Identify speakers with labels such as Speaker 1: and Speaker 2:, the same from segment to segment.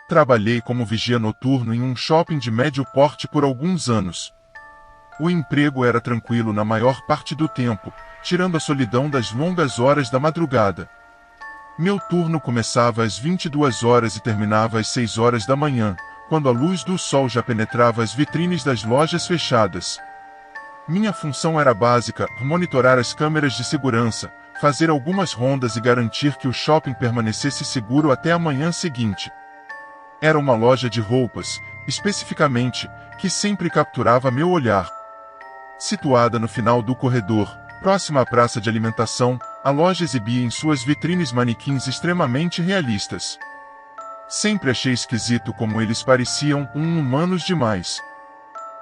Speaker 1: Trabalhei como vigia noturno em um shopping de médio porte por alguns anos. O emprego era tranquilo na maior parte do tempo, tirando a solidão das longas horas da madrugada. Meu turno começava às 22 horas e terminava às 6 horas da manhã, quando a luz do sol já penetrava as vitrines das lojas fechadas. Minha função era básica: monitorar as câmeras de segurança, fazer algumas rondas e garantir que o shopping permanecesse seguro até a manhã seguinte. Era uma loja de roupas, especificamente, que sempre capturava meu olhar. Situada no final do corredor, próxima à praça de alimentação, a loja exibia em suas vitrines manequins extremamente realistas. Sempre achei esquisito como eles pareciam humanos demais.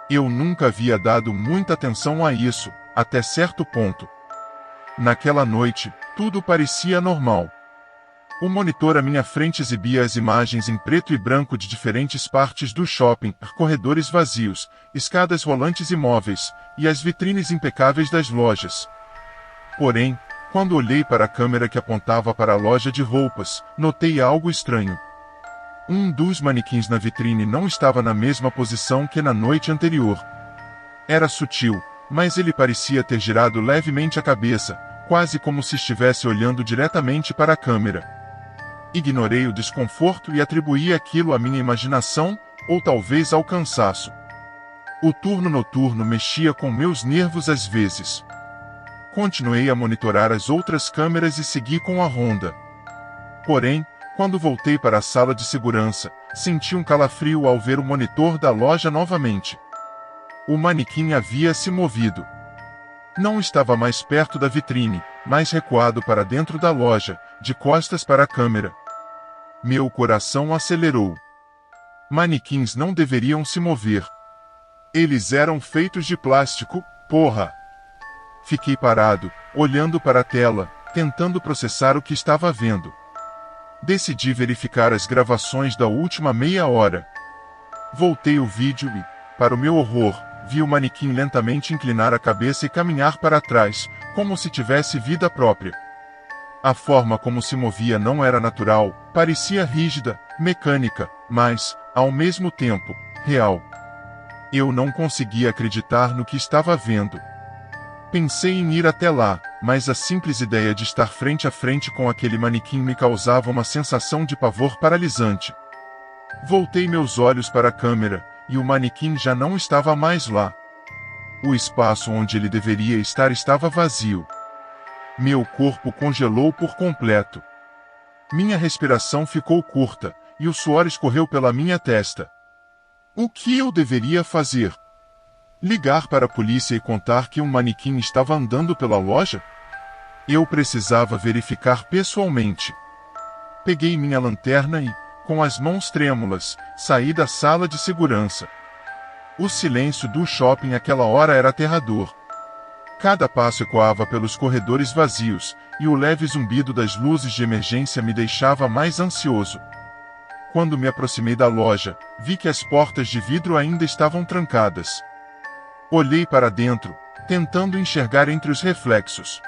Speaker 1: Eu nunca havia dado muita atenção a isso, até certo ponto. Naquela noite, tudo parecia normal. O monitor à minha frente exibia as imagens em preto e branco de diferentes partes do shopping, corredores vazios, escadas rolantes imóveis, e as vitrines impecáveis das lojas. Porém, quando olhei para a câmera que apontava para a loja de roupas, notei algo estranho. Um dos manequins na vitrine não estava na mesma posição que na noite anterior. Era sutil, mas ele parecia ter girado levemente a cabeça, quase como se estivesse olhando diretamente para a câmera. Ignorei o desconforto e atribuí aquilo à minha imaginação, ou talvez ao cansaço. O turno noturno mexia com meus nervos às vezes. Continuei a monitorar as outras câmeras e segui com a ronda. Porém, quando voltei para a sala de segurança, senti um calafrio ao ver o monitor da loja novamente. O manequim havia se movido. Não estava mais perto da vitrine, mas recuado para dentro da loja, de costas para a câmera. Meu coração acelerou. Manequins não deveriam se mover. Eles eram feitos de plástico, porra! Fiquei parado, olhando para a tela, tentando processar o que estava vendo. Decidi verificar as gravações da última meia hora. Voltei o vídeo e, para o meu horror, vi o manequim lentamente inclinar a cabeça e caminhar para trás, como se tivesse vida própria. A forma como se movia não era natural, parecia rígida, mecânica, mas, ao mesmo tempo, real. Eu não conseguia acreditar no que estava vendo. Pensei em ir até lá, mas a simples ideia de estar frente a frente com aquele manequim me causava uma sensação de pavor paralisante. Voltei meus olhos para a câmera, e o manequim já não estava mais lá. O espaço onde ele deveria estar estava vazio. Meu corpo congelou por completo. Minha respiração ficou curta, e o suor escorreu pela minha testa. O que eu deveria fazer? Ligar para a polícia e contar que um manequim estava andando pela loja? Eu precisava verificar pessoalmente. Peguei minha lanterna e, com as mãos trêmulas, saí da sala de segurança. O silêncio do shopping àquela hora era aterrador. Cada passo ecoava pelos corredores vazios, e o leve zumbido das luzes de emergência me deixava mais ansioso. Quando me aproximei da loja, vi que as portas de vidro ainda estavam trancadas. Olhei para dentro, tentando enxergar entre os reflexos.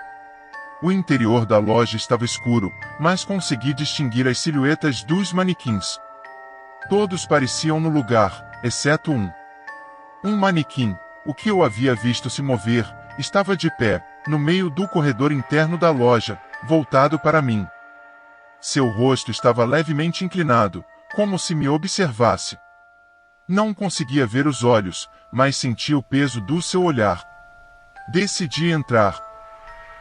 Speaker 1: O interior da loja estava escuro, mas consegui distinguir as silhuetas dos manequins. Todos pareciam no lugar, exceto um. Um manequim, o que eu havia visto se mover, estava de pé, no meio do corredor interno da loja, voltado para mim. Seu rosto estava levemente inclinado, como se me observasse. Não conseguia ver os olhos, mas sentia o peso do seu olhar. Decidi entrar.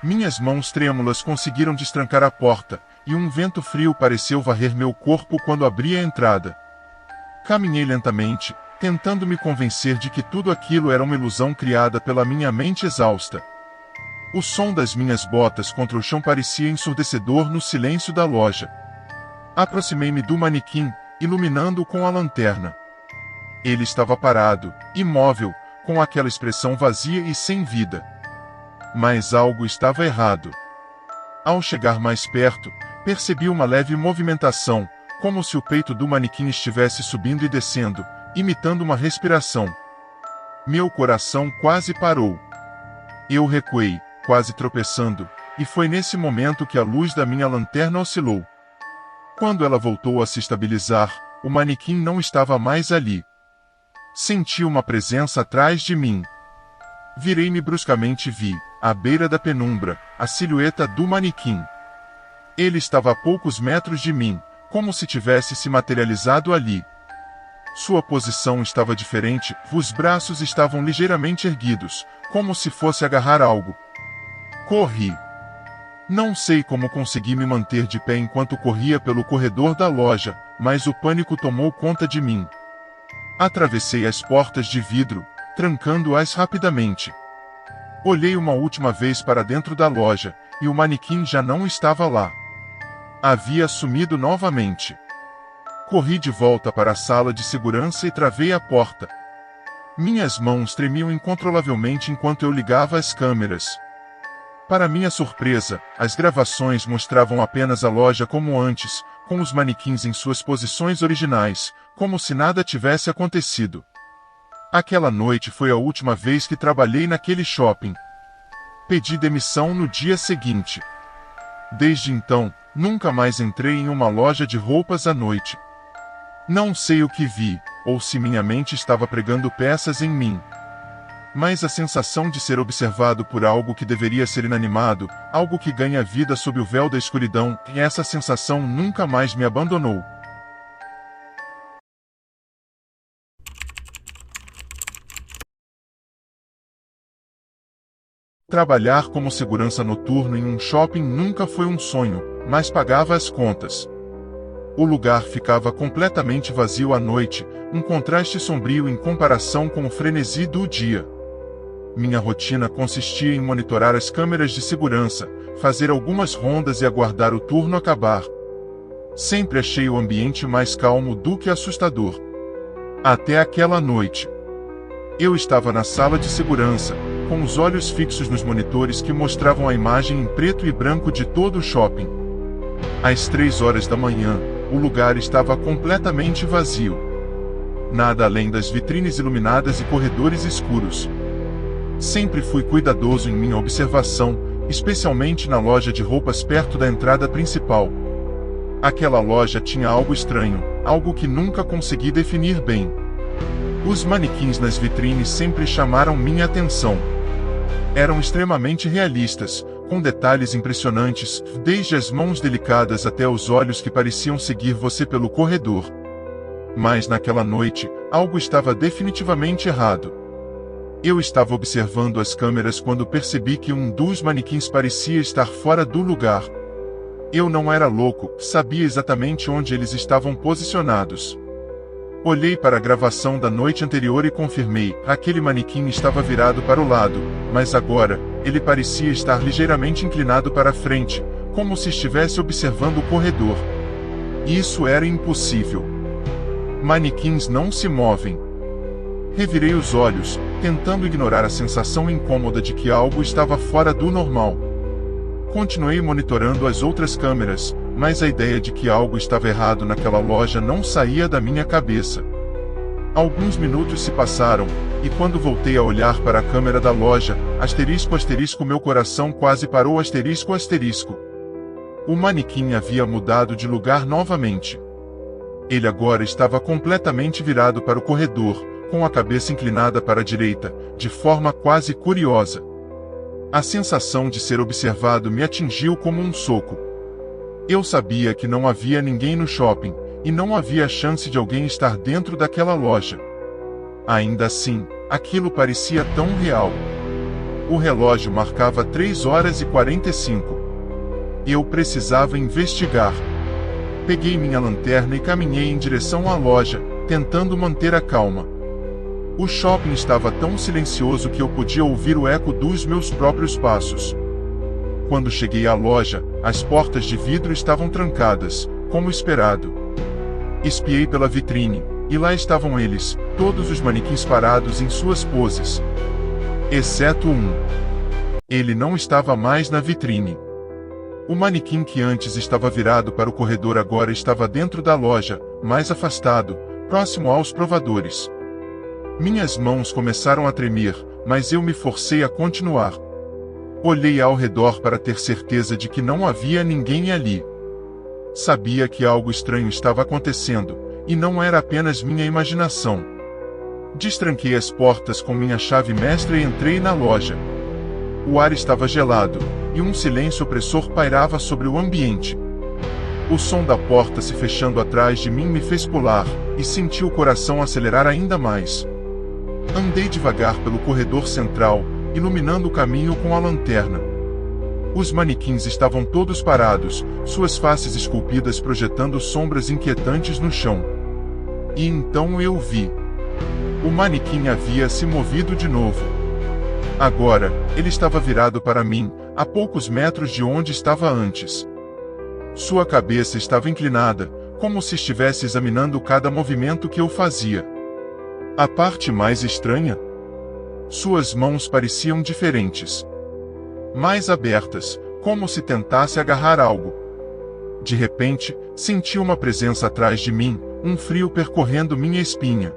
Speaker 1: Minhas mãos trêmulas conseguiram destrancar a porta, e um vento frio pareceu varrer meu corpo quando abri a entrada. Caminhei lentamente, tentando me convencer de que tudo aquilo era uma ilusão criada pela minha mente exausta. O som das minhas botas contra o chão parecia ensurdecedor no silêncio da loja. Aproximei-me do manequim, iluminando-o com a lanterna. Ele estava parado, imóvel, com aquela expressão vazia e sem vida. Mas algo estava errado. Ao chegar mais perto, percebi uma leve movimentação, como se o peito do manequim estivesse subindo e descendo, imitando uma respiração. Meu coração quase parou. Eu recuei, quase tropeçando, e foi nesse momento que a luz da minha lanterna oscilou. Quando ela voltou a se estabilizar, o manequim não estava mais ali. Senti uma presença atrás de mim. Virei-me bruscamente e vi, à beira da penumbra, a silhueta do manequim. Ele estava a poucos metros de mim, como se tivesse se materializado ali. Sua posição estava diferente, os braços estavam ligeiramente erguidos, como se fosse agarrar algo. Corri. Não sei como consegui me manter de pé enquanto corria pelo corredor da loja, mas o pânico tomou conta de mim. Atravessei as portas de vidro, trancando-as rapidamente. Olhei uma última vez para dentro da loja, e o manequim já não estava lá. Havia sumido novamente. Corri de volta para a sala de segurança e travei a porta. Minhas mãos tremiam incontrolavelmente enquanto eu ligava as câmeras. Para minha surpresa, as gravações mostravam apenas a loja como antes, com os manequins em suas posições originais, como se nada tivesse acontecido. Aquela noite foi a última vez que trabalhei naquele shopping. Pedi demissão no dia seguinte. Desde então, nunca mais entrei em uma loja de roupas à noite. Não sei o que vi, ou se minha mente estava pregando peças em mim. Mas a sensação de ser observado por algo que deveria ser inanimado, algo que ganha vida sob o véu da escuridão, essa sensação nunca mais me abandonou. Trabalhar como segurança noturno em um shopping nunca foi um sonho, mas pagava as contas. O lugar ficava completamente vazio à noite, um contraste sombrio em comparação com o frenesi do dia. Minha rotina consistia em monitorar as câmeras de segurança, fazer algumas rondas e aguardar o turno acabar. Sempre achei o ambiente mais calmo do que assustador. Até aquela noite. Eu estava na sala de segurança, com os olhos fixos nos monitores que mostravam a imagem em preto e branco de todo o shopping. Às 3 horas da manhã, o lugar estava completamente vazio. Nada além das vitrines iluminadas e corredores escuros. Sempre fui cuidadoso em minha observação, especialmente na loja de roupas perto da entrada principal. Aquela loja tinha algo estranho, algo que nunca consegui definir bem. Os manequins nas vitrines sempre chamaram minha atenção. Eram extremamente realistas, com detalhes impressionantes, desde as mãos delicadas até os olhos que pareciam seguir você pelo corredor. Mas naquela noite, algo estava definitivamente errado. Eu estava observando as câmeras quando percebi que um dos manequins parecia estar fora do lugar. Eu não era louco, sabia exatamente onde eles estavam posicionados. Olhei para a gravação da noite anterior e confirmei, aquele manequim estava virado para o lado, mas agora, ele parecia estar ligeiramente inclinado para a frente, como se estivesse observando o corredor. Isso era impossível. Manequins não se movem. Revirei os olhos, tentando ignorar a sensação incômoda de que algo estava fora do normal. Continuei monitorando as outras câmeras, mas a ideia de que algo estava errado naquela loja não saía da minha cabeça. Alguns minutos se passaram, e quando voltei a olhar para a câmera da loja, meu coração quase parou ***. O manequim havia mudado de lugar novamente. Ele agora estava completamente virado para o corredor, com a cabeça inclinada para a direita, de forma quase curiosa. A sensação de ser observado me atingiu como um soco. Eu sabia que não havia ninguém no shopping, e não havia chance de alguém estar dentro daquela loja. Ainda assim, aquilo parecia tão real. O relógio marcava 3h45. Eu precisava investigar. Peguei minha lanterna e caminhei em direção à loja, tentando manter a calma. O shopping estava tão silencioso que eu podia ouvir o eco dos meus próprios passos. Quando cheguei à loja, as portas de vidro estavam trancadas, como esperado. Espiei pela vitrine, e lá estavam eles, todos os manequins parados em suas poses. Exceto um. Ele não estava mais na vitrine. O manequim que antes estava virado para o corredor agora estava dentro da loja, mais afastado, próximo aos provadores. Minhas mãos começaram a tremer, mas eu me forcei a continuar. Olhei ao redor para ter certeza de que não havia ninguém ali. Sabia que algo estranho estava acontecendo, e não era apenas minha imaginação. Destranquei as portas com minha chave mestra e entrei na loja. O ar estava gelado, e um silêncio opressor pairava sobre o ambiente. O som da porta se fechando atrás de mim me fez pular, e senti o coração acelerar ainda mais. Andei devagar pelo corredor central, iluminando o caminho com a lanterna. Os manequins estavam todos parados, suas faces esculpidas projetando sombras inquietantes no chão. E então eu vi. O manequim havia se movido de novo. Agora, ele estava virado para mim, a poucos metros de onde estava antes. Sua cabeça estava inclinada, como se estivesse examinando cada movimento que eu fazia. A parte mais estranha? Suas mãos pareciam diferentes. Mais abertas, como se tentasse agarrar algo. De repente, senti uma presença atrás de mim, um frio percorrendo minha espinha.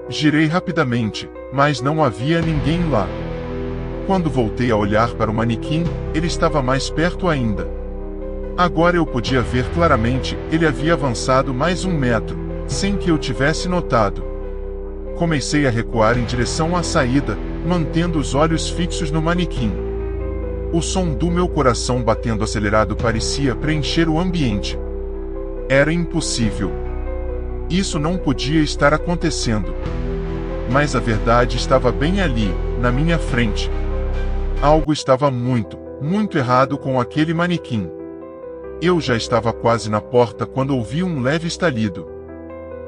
Speaker 1: Girei rapidamente, mas não havia ninguém lá. Quando voltei a olhar para o manequim, ele estava mais perto ainda. Agora eu podia ver claramente, ele havia avançado mais 1 metro, sem que eu tivesse notado. Comecei a recuar em direção à saída, mantendo os olhos fixos no manequim. O som do meu coração batendo acelerado parecia preencher o ambiente. Era impossível. Isso não podia estar acontecendo. Mas a verdade estava bem ali, na minha frente. Algo estava muito, muito errado com aquele manequim. Eu já estava quase na porta quando ouvi um leve estalido.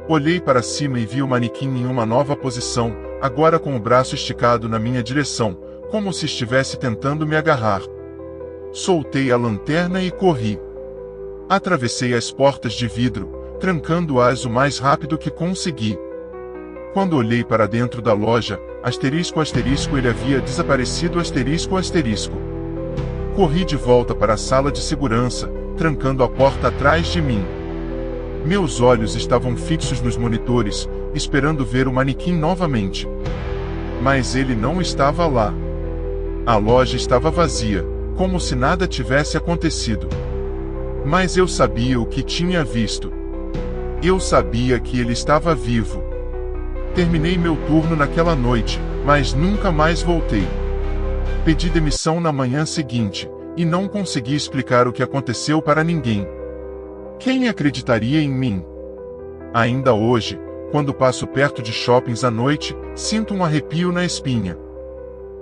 Speaker 1: Olhei para cima e vi o manequim em uma nova posição, agora com o braço esticado na minha direção, como se estivesse tentando me agarrar. Soltei a lanterna e corri. Atravessei as portas de vidro, trancando-as o mais rápido que consegui. Quando olhei para dentro da loja, ele havia desaparecido. Corri de volta para a sala de segurança, trancando a porta atrás de mim. Meus olhos estavam fixos nos monitores, esperando ver o manequim novamente. Mas ele não estava lá. A loja estava vazia, como se nada tivesse acontecido. Mas eu sabia o que tinha visto. Eu sabia que ele estava vivo. Terminei meu turno naquela noite, mas nunca mais voltei. Pedi demissão na manhã seguinte, e não consegui explicar o que aconteceu para ninguém. Quem acreditaria em mim? Ainda hoje, quando passo perto de shoppings à noite, sinto um arrepio na espinha.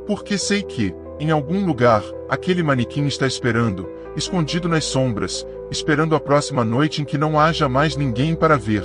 Speaker 1: Porque sei que, em algum lugar, aquele manequim está esperando, escondido nas sombras, esperando a próxima noite em que não haja mais ninguém para ver.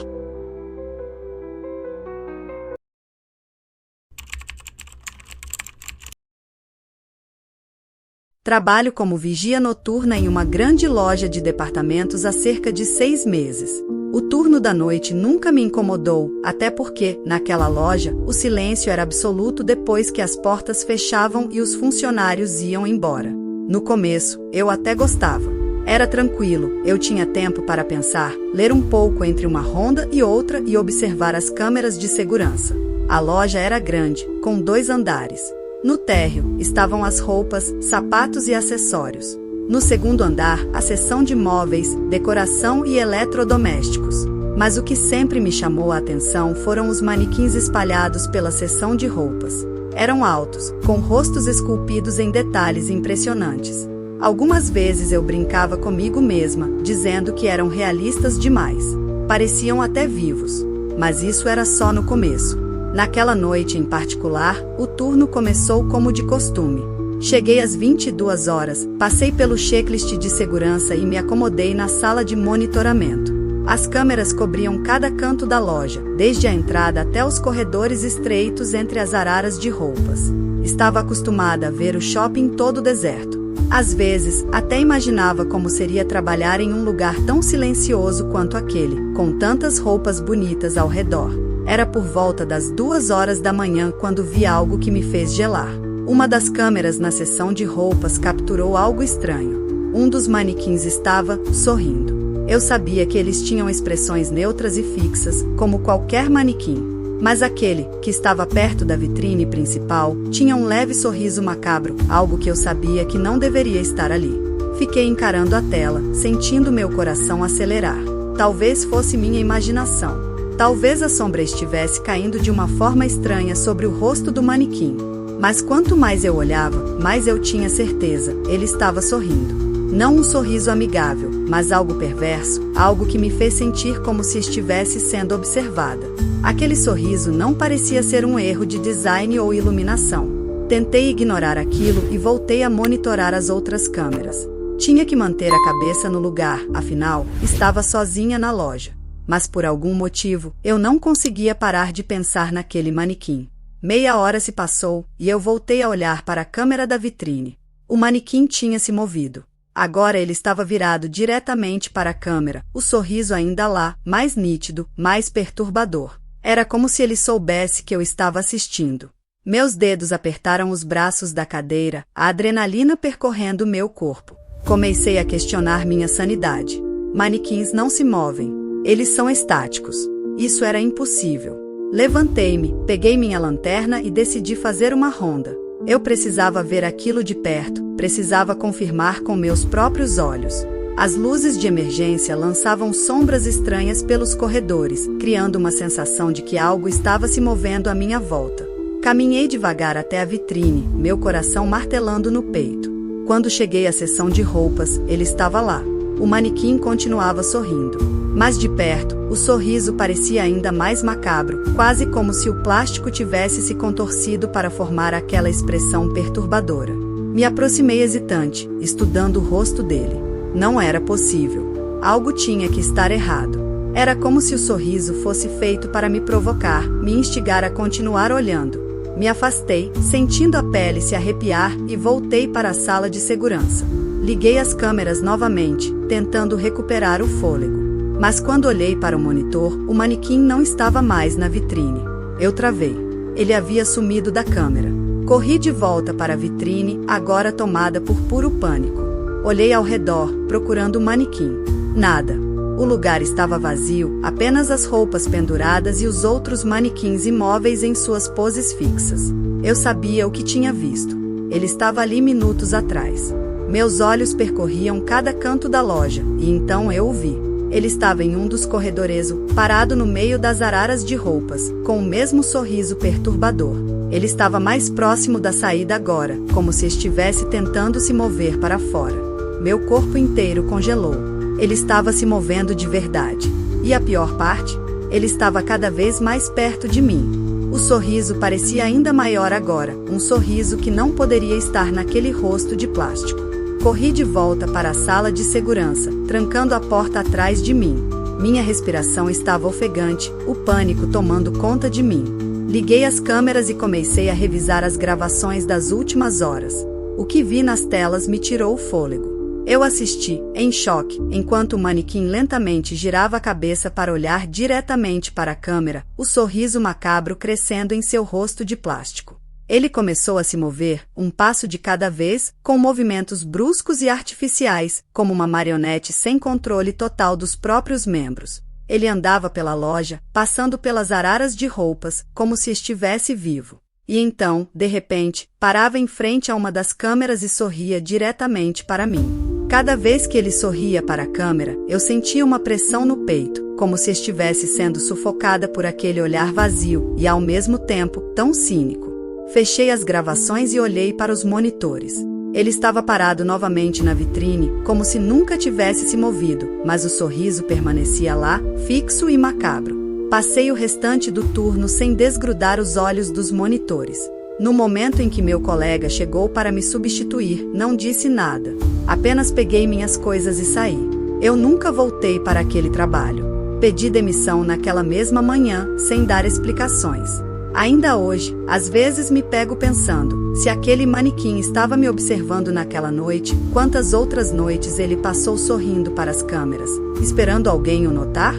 Speaker 2: Trabalho como vigia noturna em uma grande loja de departamentos há cerca de 6 meses. O turno da noite nunca me incomodou, até porque, naquela loja, o silêncio era absoluto depois que as portas fechavam e os funcionários iam embora. No começo, eu até gostava. Era tranquilo, eu tinha tempo para pensar, ler um pouco entre uma ronda e outra e observar as câmeras de segurança. A loja era grande, com 2 andares. No térreo, estavam as roupas, sapatos e acessórios. No segundo andar, a seção de móveis, decoração e eletrodomésticos. Mas o que sempre me chamou a atenção foram os manequins espalhados pela seção de roupas. Eram altos, com rostos esculpidos em detalhes impressionantes. Algumas vezes eu brincava comigo mesma, dizendo que eram realistas demais. Pareciam até vivos. Mas isso era só no começo. Naquela noite em particular, o turno começou como de costume. Cheguei às 22 horas, passei pelo checklist de segurança e me acomodei na sala de monitoramento. As câmeras cobriam cada canto da loja, desde a entrada até os corredores estreitos entre as araras de roupas. Estava acostumada a ver o shopping todo deserto. Às vezes, até imaginava como seria trabalhar em um lugar tão silencioso quanto aquele, com tantas roupas bonitas ao redor. Era por volta das 2 horas da manhã quando vi algo que me fez gelar. Uma das câmeras na seção de roupas capturou algo estranho. Um dos manequins estava sorrindo. Eu sabia que eles tinham expressões neutras e fixas, como qualquer manequim. Mas aquele, que estava perto da vitrine principal, tinha um leve sorriso macabro, algo que eu sabia que não deveria estar ali. Fiquei encarando a tela, sentindo meu coração acelerar. Talvez fosse minha imaginação. Talvez a sombra estivesse caindo de uma forma estranha sobre o rosto do manequim. Mas quanto mais eu olhava, mais eu tinha certeza, ele estava sorrindo. Não um sorriso amigável, mas algo perverso, algo que me fez sentir como se estivesse sendo observada. Aquele sorriso não parecia ser um erro de design ou iluminação. Tentei ignorar aquilo e voltei a monitorar as outras câmeras. Tinha que manter a cabeça no lugar, afinal, estava sozinha na loja. Mas por algum motivo, eu não conseguia parar de pensar naquele manequim. Meia hora se passou, e eu voltei a olhar para a câmera da vitrine. O manequim tinha se movido. Agora ele estava virado diretamente para a câmera, o sorriso ainda lá, mais nítido, mais perturbador. Era como se ele soubesse que eu estava assistindo. Meus dedos apertaram os braços da cadeira, a adrenalina percorrendo meu corpo. Comecei a questionar minha sanidade. Manequins não se movem. Eles são estáticos. Isso era impossível. Levantei-me, peguei minha lanterna e decidi fazer uma ronda. Eu precisava ver aquilo de perto, precisava confirmar com meus próprios olhos. As luzes de emergência lançavam sombras estranhas pelos corredores, criando uma sensação de que algo estava se movendo à minha volta. Caminhei devagar até a vitrine, meu coração martelando no peito. Quando cheguei à seção de roupas, ele estava lá. O manequim continuava sorrindo. Mas de perto, o sorriso parecia ainda mais macabro, quase como se o plástico tivesse se contorcido para formar aquela expressão perturbadora. Me aproximei hesitante, estudando o rosto dele. Não era possível. Algo tinha que estar errado. Era como se o sorriso fosse feito para me provocar, me instigar a continuar olhando. Me afastei, sentindo a pele se arrepiar, e voltei para a sala de segurança. Liguei as câmeras novamente, tentando recuperar o fôlego. Mas quando olhei para o monitor, o manequim não estava mais na vitrine. Eu travei. Ele havia sumido da câmera. Corri de volta para a vitrine, agora tomada por puro pânico. Olhei ao redor, procurando o manequim. Nada. O lugar estava vazio, apenas as roupas penduradas e os outros manequins imóveis em suas poses fixas. Eu sabia o que tinha visto. Ele estava ali minutos atrás. Meus olhos percorriam cada canto da loja, e então eu o vi. Ele estava em um dos corredores, parado no meio das araras de roupas, com o mesmo sorriso perturbador. Ele estava mais próximo da saída agora, como se estivesse tentando se mover para fora. Meu corpo inteiro congelou. Ele estava se movendo de verdade. E a pior parte? Ele estava cada vez mais perto de mim. O sorriso parecia ainda maior agora, um sorriso que não poderia estar naquele rosto de plástico. Corri de volta para a sala de segurança, trancando a porta atrás de mim. Minha respiração estava ofegante, o pânico tomando conta de mim. Liguei as câmeras e comecei a revisar as gravações das últimas horas. O que vi nas telas me tirou o fôlego. Eu assisti, em choque, enquanto o manequim lentamente girava a cabeça para olhar diretamente para a câmera, o sorriso macabro crescendo em seu rosto de plástico. Ele começou a se mover, um passo de cada vez, com movimentos bruscos e artificiais, como uma marionete sem controle total dos próprios membros. Ele andava pela loja, passando pelas araras de roupas, como se estivesse vivo. E então, de repente, parava em frente a uma das câmeras e sorria diretamente para mim. Cada vez que ele sorria para a câmera, eu sentia uma pressão no peito, como se estivesse sendo sufocada por aquele olhar vazio e, ao mesmo tempo, tão cínico. Fechei as gravações e olhei para os monitores. Ele estava parado novamente na vitrine, como se nunca tivesse se movido, mas o sorriso permanecia lá, fixo e macabro. Passei o restante do turno sem desgrudar os olhos dos monitores. No momento em que meu colega chegou para me substituir, não disse nada. Apenas peguei minhas coisas e saí. Eu nunca voltei para aquele trabalho. Pedi demissão naquela mesma manhã, sem dar explicações. Ainda hoje, às vezes me pego pensando, se aquele manequim estava me observando naquela noite, quantas outras noites ele passou sorrindo para as câmeras, esperando alguém o notar?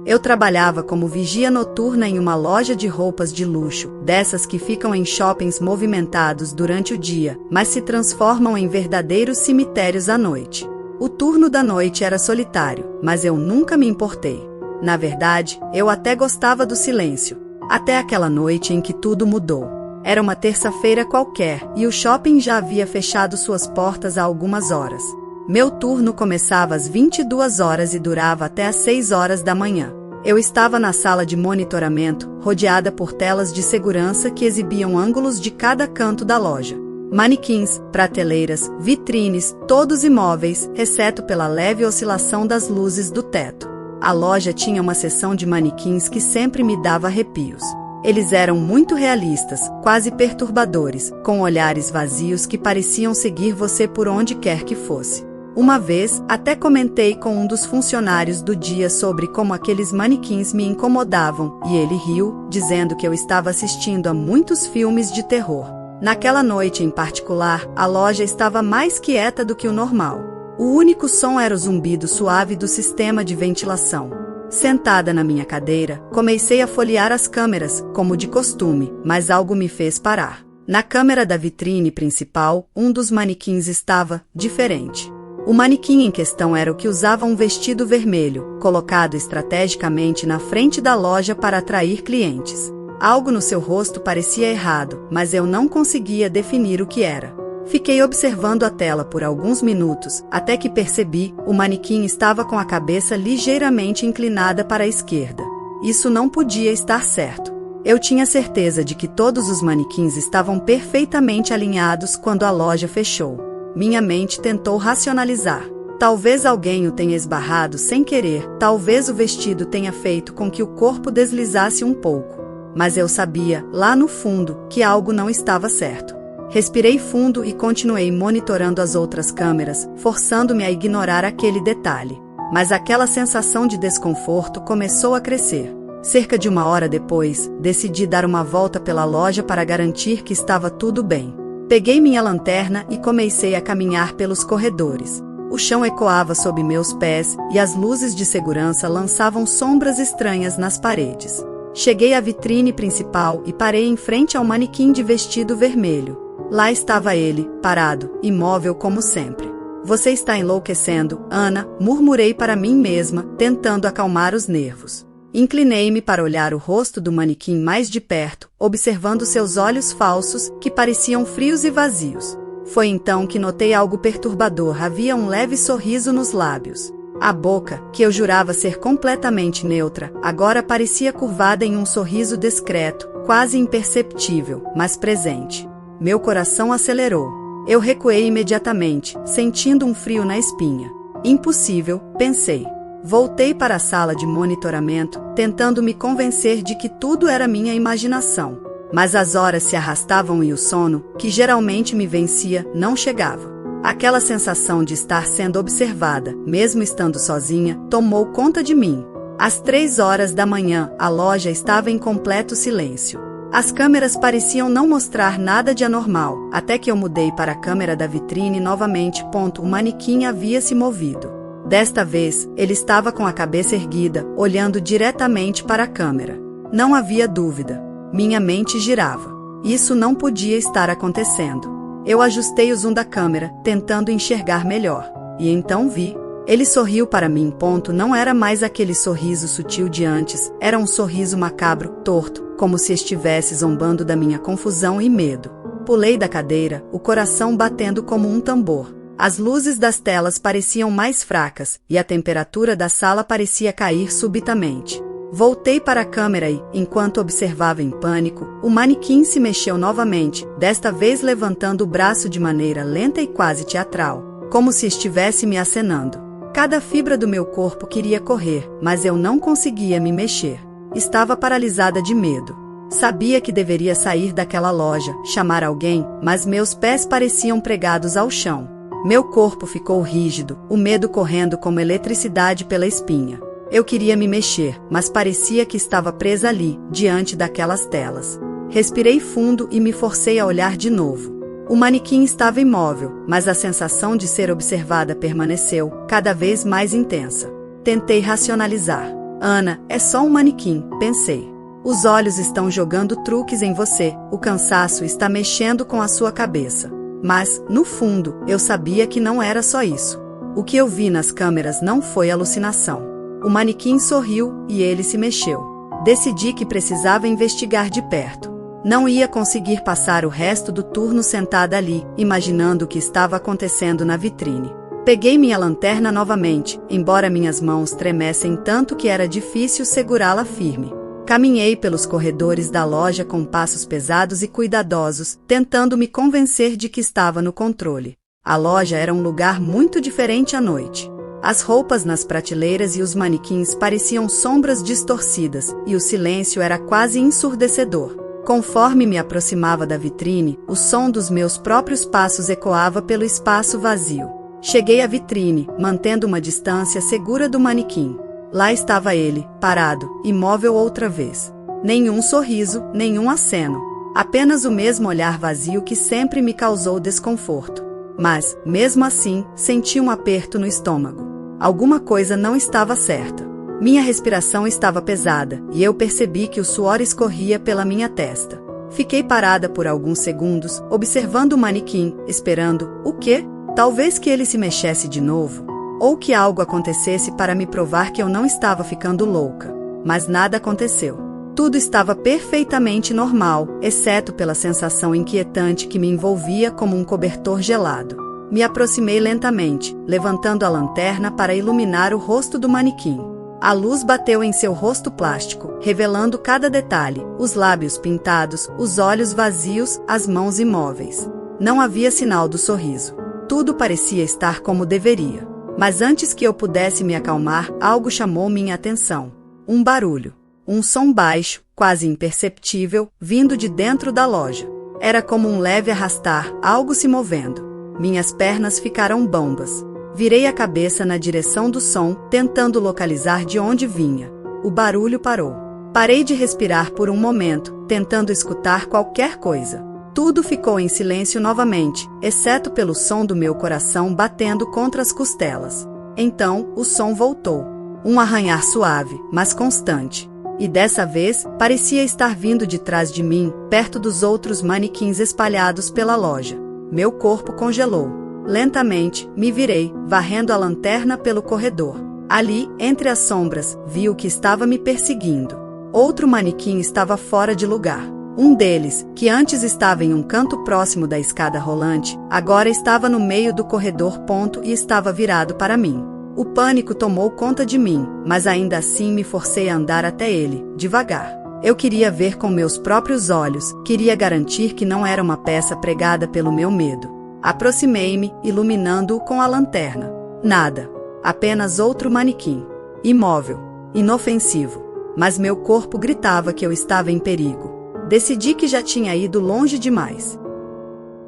Speaker 2: Eu trabalhava como vigia noturna em uma loja de roupas de luxo, dessas que ficam em shoppings movimentados durante o dia, mas se transformam em verdadeiros cemitérios à noite. O turno da noite era solitário, mas eu nunca me importei. Na verdade, eu até gostava do silêncio. Até aquela noite em que tudo mudou. Era uma terça-feira qualquer, e o shopping já havia fechado suas portas há algumas horas. Meu turno começava às 22 horas e durava até às 6 horas da manhã. Eu estava na sala de monitoramento, rodeada por telas de segurança que exibiam ângulos de cada canto da loja. Manequins, prateleiras, vitrines, todos imóveis, exceto pela leve oscilação das luzes do teto. A loja tinha uma seção de manequins que sempre me dava arrepios. Eles eram muito realistas, quase perturbadores, com olhares vazios que pareciam seguir você por onde quer que fosse. Uma vez, até comentei com um dos funcionários do dia sobre como aqueles manequins me incomodavam, e ele riu, dizendo que eu estava assistindo a muitos filmes de terror. Naquela noite em particular, a loja estava mais quieta do que o normal. O único som era o zumbido suave do sistema de ventilação. Sentada na minha cadeira, comecei a folhear as câmeras, como de costume, mas algo me fez parar. Na câmera da vitrine principal, um dos manequins estava diferente. O manequim em questão era o que usava um vestido vermelho, colocado estrategicamente na frente da loja para atrair clientes. Algo no seu rosto parecia errado, mas eu não conseguia definir o que era. Fiquei observando a tela por alguns minutos, até que percebi, o manequim estava com a cabeça ligeiramente inclinada para a esquerda. Isso não podia estar certo. Eu tinha certeza de que todos os manequins estavam perfeitamente alinhados quando a loja fechou. Minha mente tentou racionalizar. Talvez alguém o tenha esbarrado sem querer, talvez o vestido tenha feito com que o corpo deslizasse um pouco. Mas eu sabia, lá no fundo, que algo não estava certo. Respirei fundo e continuei monitorando as outras câmeras, forçando-me a ignorar aquele detalhe. Mas aquela sensação de desconforto começou a crescer. Cerca de 1 hora depois, decidi dar uma volta pela loja para garantir que estava tudo bem. Peguei minha lanterna e comecei a caminhar pelos corredores. O chão ecoava sob meus pés e as luzes de segurança lançavam sombras estranhas nas paredes. Cheguei à vitrine principal e parei em frente ao manequim de vestido vermelho. Lá estava ele, parado, imóvel como sempre. Você está enlouquecendo, Ana, murmurei para mim mesma, tentando acalmar os nervos. Inclinei-me para olhar o rosto do manequim mais de perto, observando seus olhos falsos, que pareciam frios e vazios. Foi então que notei algo perturbador, havia um leve sorriso nos lábios. A boca, que eu jurava ser completamente neutra, agora parecia curvada em um sorriso discreto, quase imperceptível, mas presente. Meu coração acelerou. Eu recuei imediatamente, sentindo um frio na espinha. Impossível, pensei. Voltei para a sala de monitoramento, tentando me convencer de que tudo era minha imaginação. Mas as horas se arrastavam e o sono, que geralmente me vencia, não chegava. Aquela sensação de estar sendo observada, mesmo estando sozinha, tomou conta de mim. Às 3 horas da manhã, a loja estava em completo silêncio. As câmeras pareciam não mostrar nada de anormal, até que eu mudei para a câmera da vitrine novamente. O manequim havia se movido. Desta vez, ele estava com a cabeça erguida, olhando diretamente para a câmera. Não havia dúvida. Minha mente girava. Isso não podia estar acontecendo. Eu ajustei o zoom da câmera, tentando enxergar melhor. E então vi. Ele sorriu para mim. Não era mais aquele sorriso sutil de antes, era um sorriso macabro, torto, como se estivesse zombando da minha confusão e medo. Pulei da cadeira, o coração batendo como um tambor. As luzes das telas pareciam mais fracas, e a temperatura da sala parecia cair subitamente. Voltei para a câmera e, enquanto observava em pânico, o manequim se mexeu novamente, desta vez levantando o braço de maneira lenta e quase teatral, como se estivesse me acenando. Cada fibra do meu corpo queria correr, mas eu não conseguia me mexer. Estava paralisada de medo. Sabia que deveria sair daquela loja, chamar alguém, mas meus pés pareciam pregados ao chão. Meu corpo ficou rígido, o medo correndo como eletricidade pela espinha. Eu queria me mexer, mas parecia que estava presa ali, diante daquelas telas. Respirei fundo e me forcei a olhar de novo. O manequim estava imóvel, mas a sensação de ser observada permaneceu, cada vez mais intensa. Tentei racionalizar. Ana, é só um manequim, pensei. Os olhos estão jogando truques em você, o cansaço está mexendo com a sua cabeça. Mas, no fundo, eu sabia que não era só isso. O que eu vi nas câmeras não foi alucinação. O manequim sorriu e ele se mexeu. Decidi que precisava investigar de perto. Não ia conseguir passar o resto do turno sentada ali, imaginando o que estava acontecendo na vitrine. Peguei minha lanterna novamente, embora minhas mãos tremessem tanto que era difícil segurá-la firme. Caminhei pelos corredores da loja com passos pesados e cuidadosos, tentando me convencer de que estava no controle. A loja era um lugar muito diferente à noite. As roupas nas prateleiras e os manequins pareciam sombras distorcidas, e o silêncio era quase ensurdecedor. Conforme me aproximava da vitrine, o som dos meus próprios passos ecoava pelo espaço vazio. Cheguei à vitrine, mantendo uma distância segura do manequim. Lá estava ele, parado, imóvel outra vez. Nenhum sorriso, nenhum aceno. Apenas o mesmo olhar vazio que sempre me causou desconforto. Mas, mesmo assim, senti um aperto no estômago. Alguma coisa não estava certa. Minha respiração estava pesada, e eu percebi que o suor escorria pela minha testa. Fiquei parada por alguns segundos, observando o manequim, esperando, o quê? Talvez que ele se mexesse de novo, ou que algo acontecesse para me provar que eu não estava ficando louca. Mas nada aconteceu. Tudo estava perfeitamente normal, exceto pela sensação inquietante que me envolvia como um cobertor gelado. Me aproximei lentamente, levantando a lanterna para iluminar o rosto do manequim. A luz bateu em seu rosto plástico, revelando cada detalhe, os lábios pintados, os olhos vazios, as mãos imóveis. Não havia sinal do sorriso. Tudo parecia estar como deveria. Mas antes que eu pudesse me acalmar, algo chamou minha atenção. Um barulho. Um som baixo, quase imperceptível, vindo de dentro da loja. Era como um leve arrastar, algo se movendo. Minhas pernas ficaram bambas. Virei a cabeça na direção do som, tentando localizar de onde vinha. O barulho parou. Parei de respirar por um momento, tentando escutar qualquer coisa. Tudo ficou em silêncio novamente, exceto pelo som do meu coração batendo contra as costelas. Então, o som voltou. Um arranhar suave, mas constante. E dessa vez, parecia estar vindo de trás de mim, perto dos outros manequins espalhados pela loja. Meu corpo congelou. Lentamente, me virei, varrendo a lanterna pelo corredor. Ali, entre as sombras, vi o que estava me perseguindo. Outro manequim estava fora de lugar. Um deles, que antes estava em um canto próximo da escada rolante, agora estava no meio do corredor e estava virado para mim. O pânico tomou conta de mim, mas ainda assim me forcei a andar até ele, devagar. Eu queria ver com meus próprios olhos, queria garantir que não era uma peça pregada pelo meu medo. Aproximei-me, iluminando-o com a lanterna. Nada. Apenas outro manequim. Imóvel. Inofensivo. Mas meu corpo gritava que eu estava em perigo. Decidi que já tinha ido longe demais.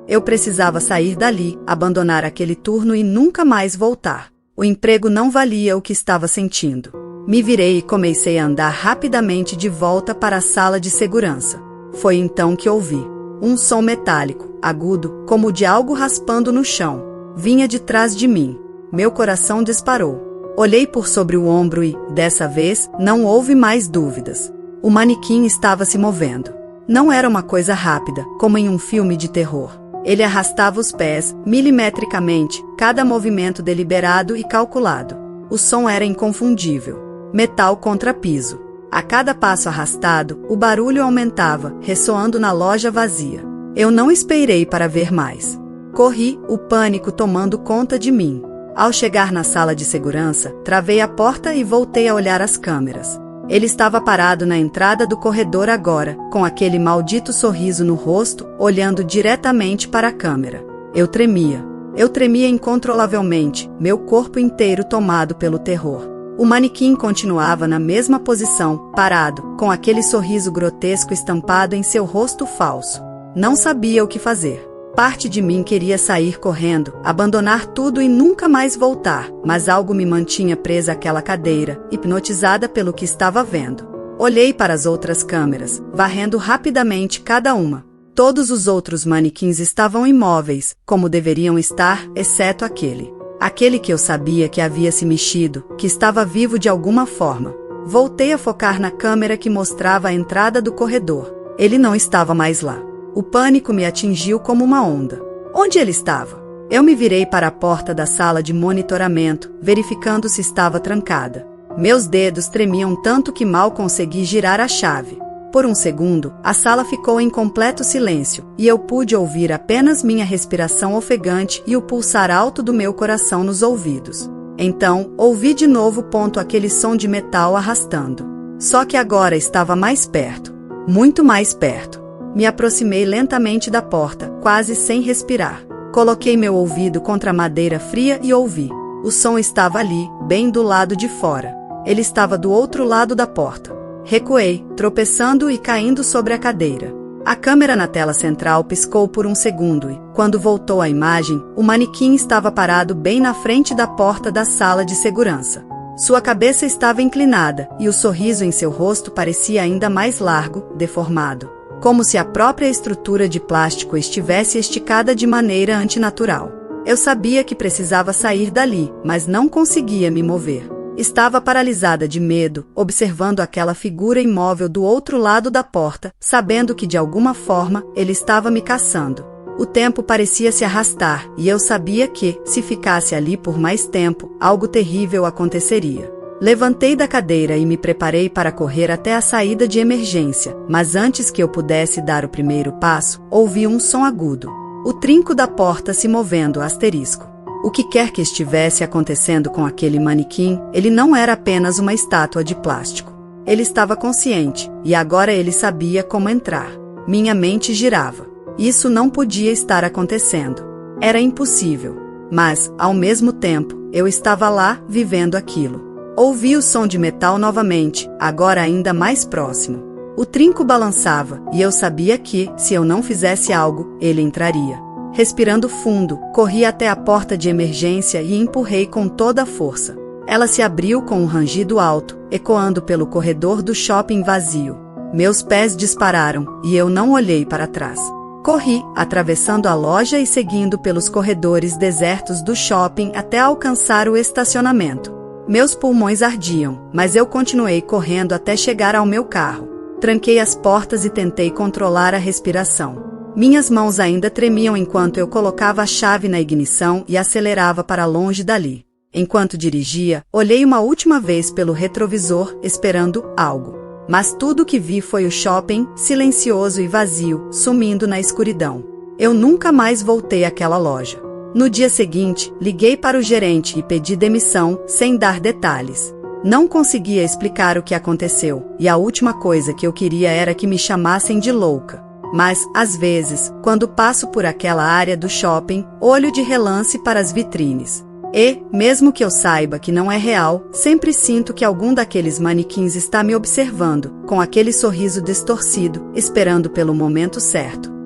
Speaker 2: Eu precisava sair dali, abandonar aquele turno e nunca mais voltar. O emprego não valia o que estava sentindo. Me virei e comecei a andar rapidamente de volta para a sala de segurança. Foi então que ouvi um som metálico, agudo, como o de algo raspando no chão. Vinha de trás de mim. Meu coração disparou. Olhei por sobre o ombro e, dessa vez, não houve mais dúvidas. O manequim estava se movendo. Não era uma coisa rápida, como em um filme de terror. Ele arrastava os pés, milimetricamente, cada movimento deliberado e calculado. O som era inconfundível. Metal contra piso. A cada passo arrastado, o barulho aumentava, ressoando na loja vazia. Eu não esperei para ver mais. Corri, o pânico tomando conta de mim. Ao chegar na sala de segurança, travei a porta e voltei a olhar as câmeras. Ele estava parado na entrada do corredor agora, com aquele maldito sorriso no rosto, olhando diretamente para a câmera. Eu tremia. Eu tremia incontrolavelmente, meu corpo inteiro tomado pelo terror. O manequim continuava na mesma posição, parado, com aquele sorriso grotesco estampado em seu rosto falso. Não sabia o que fazer. Parte de mim queria sair correndo, abandonar tudo e nunca mais voltar, mas algo me mantinha presa àquela cadeira, hipnotizada pelo que estava vendo. Olhei para as outras câmeras, varrendo rapidamente cada uma. Todos os outros manequins estavam imóveis, como deveriam estar, exceto aquele. Aquele que eu sabia que havia se mexido, que estava vivo de alguma forma. Voltei a focar na câmera que mostrava a entrada do corredor. Ele não estava mais lá. O pânico me atingiu como uma onda. Onde ele estava? Eu me virei para a porta da sala de monitoramento, verificando se estava trancada. Meus dedos tremiam tanto que mal consegui girar a chave. Por um segundo, a sala ficou em completo silêncio, e eu pude ouvir apenas minha respiração ofegante e o pulsar alto do meu coração nos ouvidos. Então, ouvi de novo aquele som de metal arrastando. Só que agora estava mais perto. Muito mais perto. Me aproximei lentamente da porta, quase sem respirar. Coloquei meu ouvido contra a madeira fria e ouvi. O som estava ali, bem do lado de fora. Ele estava do outro lado da porta. Recuei, tropeçando e caindo sobre a cadeira. A câmera na tela central piscou por um segundo e, quando voltou a imagem, o manequim estava parado bem na frente da porta da sala de segurança. Sua cabeça estava inclinada e o sorriso em seu rosto parecia ainda mais largo, deformado, como se a própria estrutura de plástico estivesse esticada de maneira antinatural. Eu sabia que precisava sair dali, mas não conseguia me mover. Estava paralisada de medo, observando aquela figura imóvel do outro lado da porta, sabendo que de alguma forma ele estava me caçando. O tempo parecia se arrastar, e eu sabia que, se ficasse ali por mais tempo, algo terrível aconteceria. Levantei da cadeira e me preparei para correr até a saída de emergência, mas antes que eu pudesse dar o primeiro passo, ouvi um som agudo. O trinco da porta se movendo asterisco. O que quer que estivesse acontecendo com aquele manequim, ele não era apenas uma estátua de plástico. Ele estava consciente, e agora ele sabia como entrar. Minha mente girava. Isso não podia estar acontecendo. Era impossível. Mas, ao mesmo tempo, eu estava lá, vivendo aquilo. Ouvi o som de metal novamente, agora ainda mais próximo. O trinco balançava, e eu sabia que, se eu não fizesse algo, ele entraria. Respirando fundo, corri até a porta de emergência e empurrei com toda a força. Ela se abriu com um rangido alto, ecoando pelo corredor do shopping vazio. Meus pés dispararam, e eu não olhei para trás. Corri, atravessando a loja e seguindo pelos corredores desertos do shopping até alcançar o estacionamento. Meus pulmões ardiam, mas eu continuei correndo até chegar ao meu carro. Tranquei as portas e tentei controlar a respiração. Minhas mãos ainda tremiam enquanto eu colocava a chave na ignição e acelerava para longe dali. Enquanto dirigia, olhei uma última vez pelo retrovisor, esperando algo. Mas tudo o que vi foi o shopping, silencioso e vazio, sumindo na escuridão. Eu nunca mais voltei àquela loja. No dia seguinte, liguei para o gerente e pedi demissão, sem dar detalhes. Não conseguia explicar o que aconteceu, e a última coisa que eu queria era que me chamassem de louca. Mas, às vezes, quando passo por aquela área do shopping, olho de relance para as vitrines. E, mesmo que eu saiba que não é real, sempre sinto que algum daqueles manequins está me observando, com aquele sorriso distorcido, esperando pelo momento certo.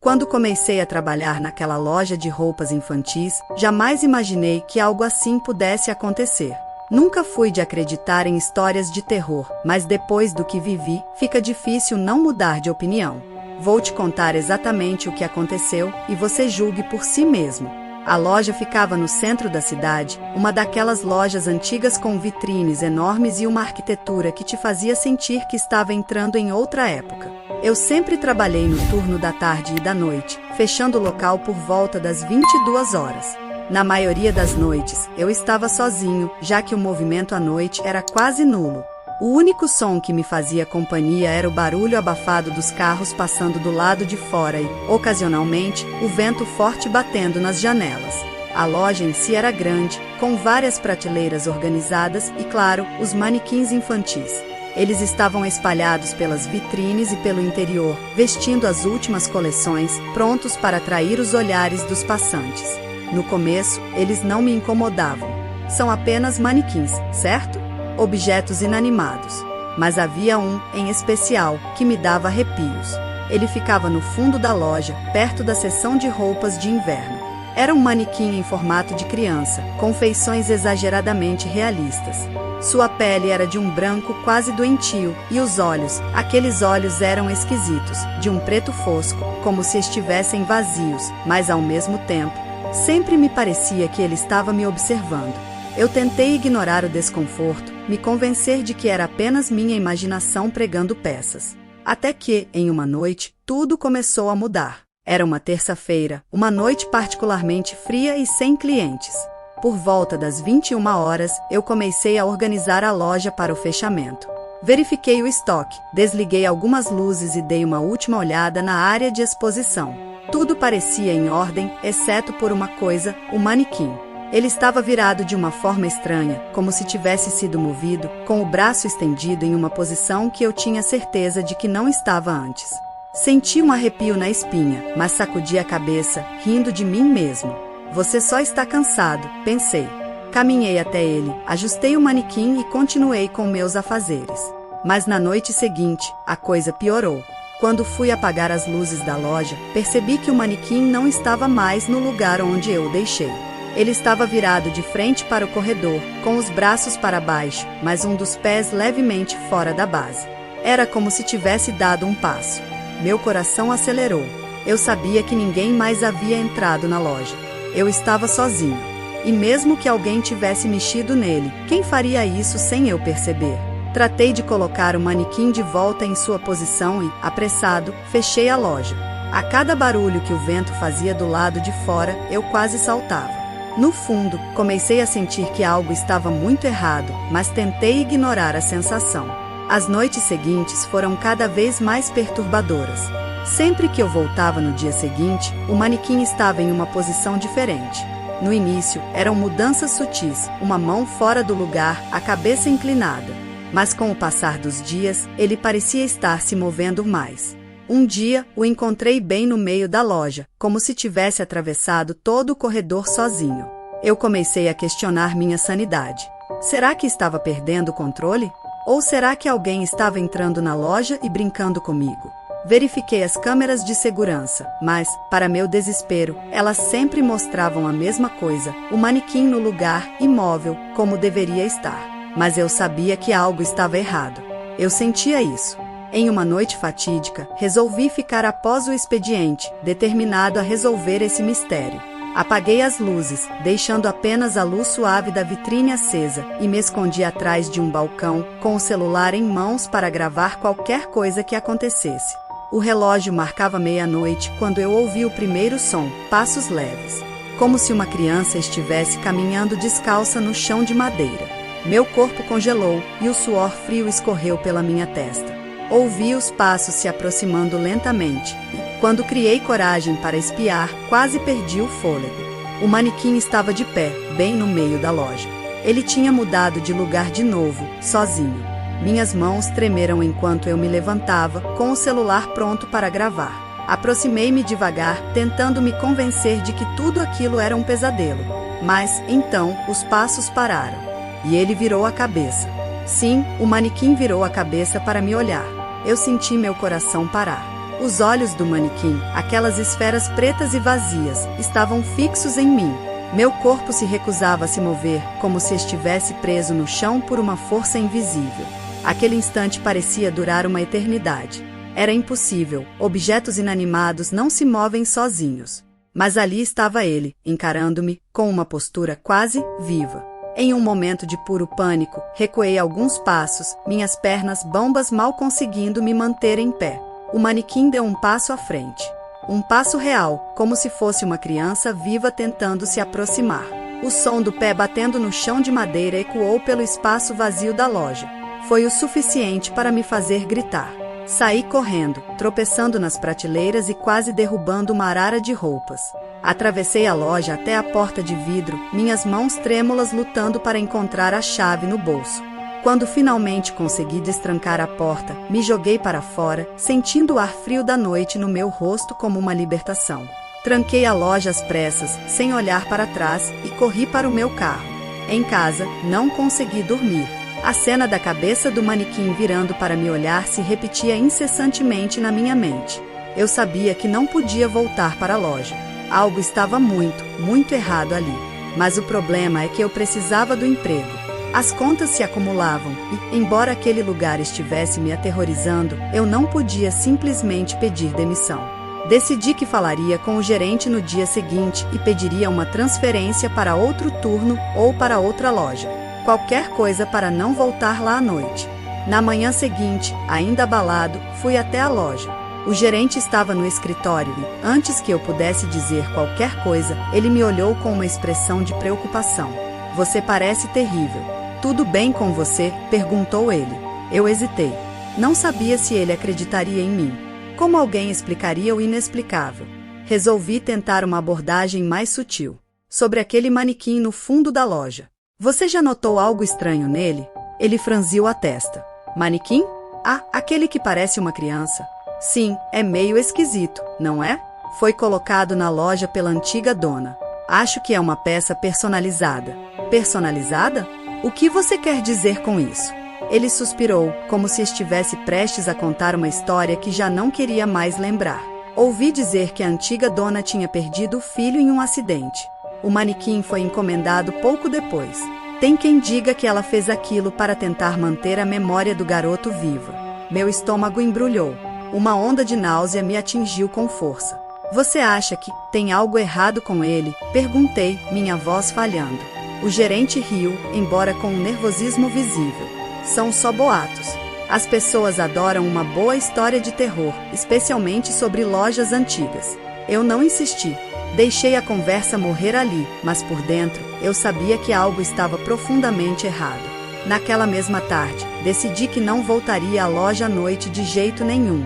Speaker 2: Quando comecei a trabalhar naquela loja de roupas infantis, jamais imaginei que algo assim pudesse acontecer. Nunca fui de acreditar em histórias de terror, mas depois do que vivi, fica difícil não mudar de opinião. Vou te contar exatamente o que aconteceu e você julgue por si mesmo. A loja ficava no centro da cidade, uma daquelas lojas antigas com vitrines enormes e uma arquitetura que te fazia sentir que estava entrando em outra época. Eu sempre trabalhei no turno da tarde e da noite, fechando o local por volta das 22 horas. Na maioria das noites, eu estava sozinho, já que o movimento à noite era quase nulo. O único som que me fazia companhia era o barulho abafado dos carros passando do lado de fora e, ocasionalmente, o vento forte batendo nas janelas. A loja em si era grande, com várias prateleiras organizadas e, claro, os manequins infantis. Eles estavam espalhados pelas vitrines e pelo interior, vestindo as últimas coleções, prontos para atrair os olhares dos passantes. No começo, eles não me incomodavam. São apenas manequins, certo? Objetos inanimados. Mas havia um, em especial, que me dava arrepios. Ele ficava no fundo da loja, perto da seção de roupas de inverno. Era um manequim em formato de criança, com feições exageradamente realistas. Sua pele era de um branco quase doentio, e os olhos, aqueles olhos eram esquisitos, de um preto fosco, como se estivessem vazios, mas ao mesmo tempo, sempre me parecia que ele estava me observando. Eu tentei ignorar o desconforto, me convencer de que era apenas minha imaginação pregando peças. Até que, em uma noite, tudo começou a mudar. Era uma terça-feira, uma noite particularmente fria e sem clientes. Por volta das 21 horas, eu comecei a organizar a loja para o fechamento. Verifiquei o estoque, desliguei algumas luzes e dei uma última olhada na área de exposição. Tudo parecia em ordem, exceto por uma coisa, o manequim. Ele estava virado de uma forma estranha, como se tivesse sido movido, com o braço estendido em uma posição que eu tinha certeza de que não estava antes. Senti um arrepio na espinha, mas sacudi a cabeça, rindo de mim mesmo. Você só está cansado, pensei. Caminhei até ele, ajustei o manequim e continuei com meus afazeres. Mas na noite seguinte, a coisa piorou. Quando fui apagar as luzes da loja, percebi que o manequim não estava mais no lugar onde eu o deixei. Ele estava virado de frente para o corredor, com os braços para baixo, mas um dos pés levemente fora da base. Era como se tivesse dado um passo. Meu coração acelerou. Eu sabia que ninguém mais havia entrado na loja. Eu estava sozinho. E mesmo que alguém tivesse mexido nele, quem faria isso sem eu perceber? Tratei de colocar o manequim de volta em sua posição e, apressado, fechei a loja. A cada barulho que o vento fazia do lado de fora, eu quase saltava. No fundo, comecei a sentir que algo estava muito errado, mas tentei ignorar a sensação. As noites seguintes foram cada vez mais perturbadoras. Sempre que eu voltava no dia seguinte, o manequim estava em uma posição diferente. No início, eram mudanças sutis, uma mão fora do lugar, a cabeça inclinada. Mas com o passar dos dias, ele parecia estar se movendo mais. Um dia, o encontrei bem no meio da loja, como se tivesse atravessado todo o corredor sozinho. Eu comecei a questionar minha sanidade. Será que estava perdendo o controle? Ou será que alguém estava entrando na loja e brincando comigo? Verifiquei as câmeras de segurança, mas, para meu desespero, elas sempre mostravam a mesma coisa, o manequim no lugar, imóvel, como deveria estar. Mas eu sabia que algo estava errado. Eu sentia isso. Em uma noite fatídica, resolvi ficar após o expediente, determinado a resolver esse mistério. Apaguei as luzes, deixando apenas a luz suave da vitrine acesa, e me escondi atrás de um balcão, com o celular em mãos para gravar qualquer coisa que acontecesse. O relógio marcava meia-noite quando eu ouvi o primeiro som, passos leves. Como se uma criança estivesse caminhando descalça no chão de madeira. Meu corpo congelou e o suor frio escorreu pela minha testa. Ouvi os passos se aproximando lentamente, e, quando criei coragem para espiar, quase perdi o fôlego. O manequim estava de pé, bem no meio da loja. Ele tinha mudado de lugar de novo, sozinho. Minhas mãos tremeram enquanto eu me levantava, com o celular pronto para gravar. Aproximei-me devagar, tentando me convencer de que tudo aquilo era um pesadelo. Mas, então, os passos pararam. E ele virou a cabeça. Sim, o manequim virou a cabeça para me olhar. Eu senti meu coração parar. Os olhos do manequim, aquelas esferas pretas e vazias, estavam fixos em mim. Meu corpo se recusava a se mover, como se estivesse preso no chão por uma força invisível. Aquele instante parecia durar uma eternidade. Era impossível, objetos inanimados não se movem sozinhos. Mas ali estava ele, encarando-me, com uma postura quase viva. Em um momento de puro pânico, recuei alguns passos, minhas pernas bambas mal conseguindo me manter em pé. O manequim deu um passo à frente. Um passo real, como se fosse uma criança viva tentando se aproximar. O som do pé batendo no chão de madeira ecoou pelo espaço vazio da loja. Foi o suficiente para me fazer gritar. Saí correndo, tropeçando nas prateleiras e quase derrubando uma arara de roupas. Atravessei a loja até a porta de vidro, minhas mãos trêmulas lutando para encontrar a chave no bolso. Quando finalmente consegui destrancar a porta, me joguei para fora, sentindo o ar frio da noite no meu rosto como uma libertação. Tranquei a loja às pressas, sem olhar para trás, e corri para o meu carro. Em casa, não consegui dormir. A cena da cabeça do manequim virando para me olhar se repetia incessantemente na minha mente. Eu sabia que não podia voltar para a loja. Algo estava muito errado ali. Mas o problema é que eu precisava do emprego. As contas se acumulavam e, embora aquele lugar estivesse me aterrorizando, eu não podia simplesmente pedir demissão. Decidi que falaria com o gerente no dia seguinte e pediria uma transferência para outro turno ou para outra loja. Qualquer coisa para não voltar lá à noite. Na manhã seguinte, ainda abalado, fui até a loja. O gerente estava no escritório e, antes que eu pudesse dizer qualquer coisa, ele me olhou com uma expressão de preocupação. Você parece terrível. Tudo bem com você? Perguntou ele. Eu hesitei. Não sabia se ele acreditaria em mim. Como alguém explicaria o inexplicável? Resolvi tentar uma abordagem mais sutil. Sobre aquele manequim no fundo da loja. Você já notou algo estranho nele? Ele franziu a testa. Manequim? Ah, aquele que parece uma criança. Sim, é meio esquisito, não é? Foi colocado na loja pela antiga dona. Acho que é uma peça personalizada. Personalizada? O que você quer dizer com isso? Ele suspirou, como se estivesse prestes a contar uma história que já não queria mais lembrar. Ouvi dizer que a antiga dona tinha perdido o filho em um acidente. O manequim foi encomendado pouco depois. Tem quem diga que ela fez aquilo para tentar manter a memória do garoto viva. Meu estômago embrulhou. Uma onda de náusea me atingiu com força. Você acha que tem algo errado com ele? Perguntei, minha voz falhando. O gerente riu, embora com um nervosismo visível. São só boatos. As pessoas adoram uma boa história de terror, especialmente sobre lojas antigas. Eu não insisti. Deixei a conversa morrer ali, mas por dentro, eu sabia que algo estava profundamente errado. Naquela mesma tarde, decidi que não voltaria à loja à noite de jeito nenhum.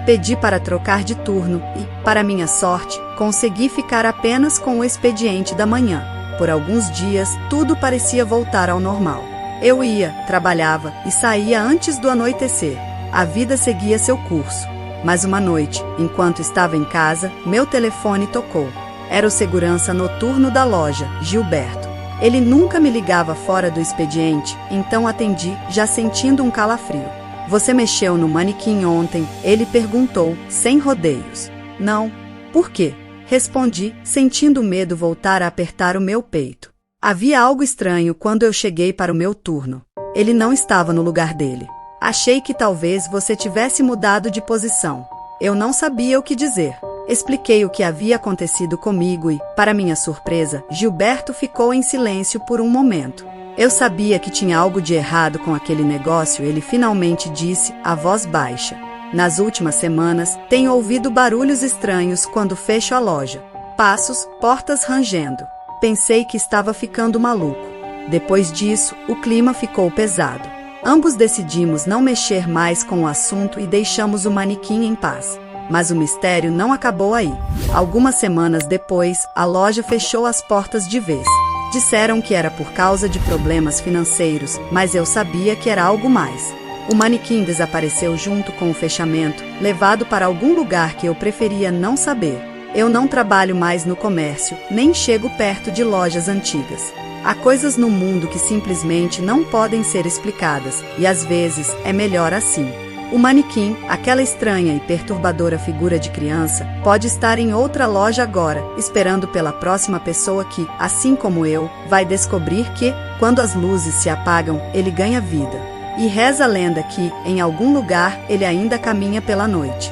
Speaker 2: Pedi para trocar de turno e, para minha sorte, consegui ficar apenas com o expediente da manhã. Por alguns dias, tudo parecia voltar ao normal. Eu ia, trabalhava e saía antes do anoitecer. A vida seguia seu curso. Mas uma noite, enquanto estava em casa, meu telefone tocou. Era o segurança noturno da loja, Gilberto. Ele nunca me ligava fora do expediente, então atendi, já sentindo um calafrio. Você mexeu no manequim ontem? Ele perguntou, sem rodeios. Não. Por quê? Respondi, sentindo o medo voltar a apertar o meu peito. Havia algo estranho quando eu cheguei para o meu turno. Ele não estava no lugar dele. Achei que talvez você tivesse mudado de posição. Eu não sabia o que dizer. Expliquei o que havia acontecido comigo e, para minha surpresa, Gilberto ficou em silêncio por um momento. Eu sabia que tinha algo de errado com aquele negócio, ele finalmente disse, a voz baixa. Nas últimas semanas, tenho ouvido barulhos estranhos quando fecho a loja. Passos, portas rangendo. Pensei que estava ficando maluco. Depois disso, o clima ficou pesado. Ambos decidimos não mexer mais com o assunto e deixamos o manequim em paz. Mas o mistério não acabou aí. Algumas semanas depois, a loja fechou as portas de vez. Disseram que era por causa de problemas financeiros, mas eu sabia que era algo mais. O manequim desapareceu junto com o fechamento, levado para algum lugar que eu preferia não saber. Eu não trabalho mais no comércio, nem chego perto de lojas antigas. Há coisas no mundo que simplesmente não podem ser explicadas, e às vezes é melhor assim. O manequim, aquela estranha e perturbadora figura de criança, pode estar em outra loja agora, esperando pela próxima pessoa que, assim como eu, vai descobrir que, quando as luzes se apagam, ele ganha vida. E reza a lenda que, em algum lugar, ele ainda caminha pela noite.